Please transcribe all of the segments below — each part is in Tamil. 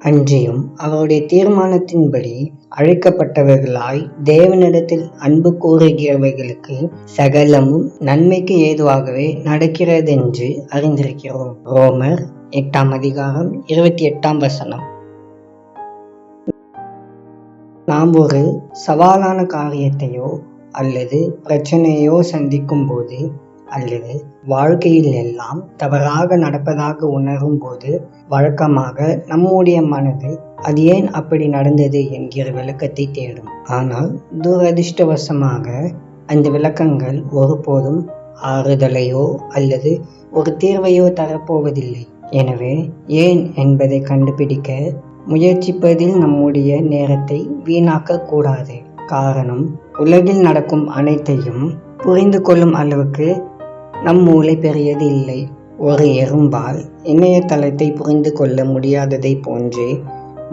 அன்றியும் அவருடைய தீர்மானத்தின்படி அழைக்கப்பட்டவர்களாய் தேவனிடத்தில் அன்பு கூறுகிறவர்களுக்கு சகலமும் நன்மைக்கு ஏதுவாகவே நடக்கிறதென்று அறிந்திருக்கிறோம். ரோமர் 8:28. நாம் ஒரு சவாலான காரியத்தையோ அல்லது பிரச்சனையோ சந்திக்கும் போது அல்லது வாழ்க்கையில் எல்லாம் தவறாக நடப்பதாக உணரும் போது வழக்கமாக நம்முடைய மனது அது ஏன் அப்படி நடந்தது என்கிற விளக்கத்தை தேடும். ஆனால் துரதிர்ஷ்டவசமாக அந்த விளக்கங்கள் ஒருபோதும் ஆறுதலையோ அல்லது ஒரு தீர்வையோ தரப்போவதில்லை. எனவே ஏன் என்பதை கண்டுபிடிக்க முயற்சிப்பதில் நம்முடைய நேரத்தை வீணாக்க கூடாது. காரணம், உலகில் நடக்கும் அனைத்தையும் புரிந்து கொள்ளும் அளவுக்கு நம் மூளை பெரியது இல்லை. ஒரு எறும்பால் இணையதளத்தை புரிந்து கொள்ள முடியாததை போன்றே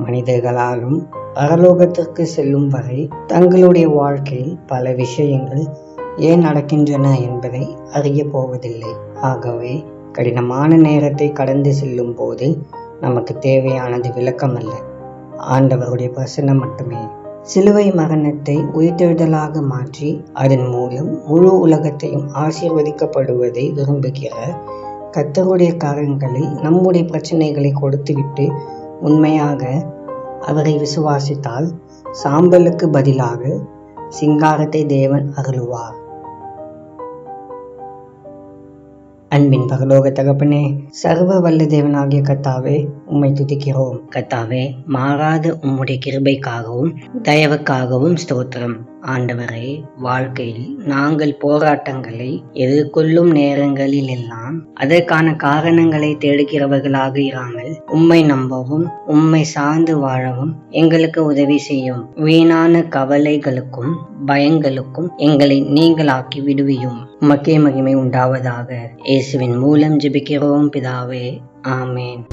மனிதர்களாலும் பரலோகத்திற்கு செல்லும் வரை தங்களுடைய வாழ்க்கையில் பல விஷயங்கள் ஏன் நடக்கின்றன என்பதை அறிய போவதில்லை. ஆகவே கடினமான நேரத்தை கடந்து செல்லும் போது நமக்கு தேவையானது விளக்கம் அல்ல, ஆண்டவருடைய பிரசன்னம் மட்டுமே. சிலுவை மரணத்தை உயிர்த்தெழுதலாக மாற்றி அதன் மூலம் முழு உலகத்தையும் ஆசீர்வதிக்கப்படுவதை விரும்புகிற கர்த்தருடைய கரங்களில் நம்முடைய பிரச்சனைகளை கொடுத்துவிட்டு உண்மையாக அவரை விசுவாசித்தால் சாம்பலுக்கு பதிலாக சிங்காரத்தை தேவன் அருளுவார். அன்பின் பரலோக தகப்பனே, சர்வ வல்ல தேவனாகிய கர்த்தாவே, உம்மை துதிக்கிறோம். கர்த்தாவே, மாறாத உம்முடைய கிருபைக்காகவும் தயவுக்காகவும் ஸ்தோத்திரம். ஆண்டவரே, வாழ்க்கையில் நாங்கள் போராட்டங்களை எதிர்கொள்ளும் நேரங்களில் எல்லாம் அதற்கான காரணங்களை தேடுகிறவர்களாக இராமல் உம்மை நம்பவும் உம்மை சார்ந்து வாழவும் எங்களுக்கு உதவி செய்யும். வீணான கவலைகளுக்கும் பயங்களுக்கும் எங்களை நீங்களாக்கி விடுவியும். உமக்கே மகிமை உண்டாவதாக. இயேசுவின் மூலம் ஜெபிக்கிறோம் பிதாவே, ஆமேன்.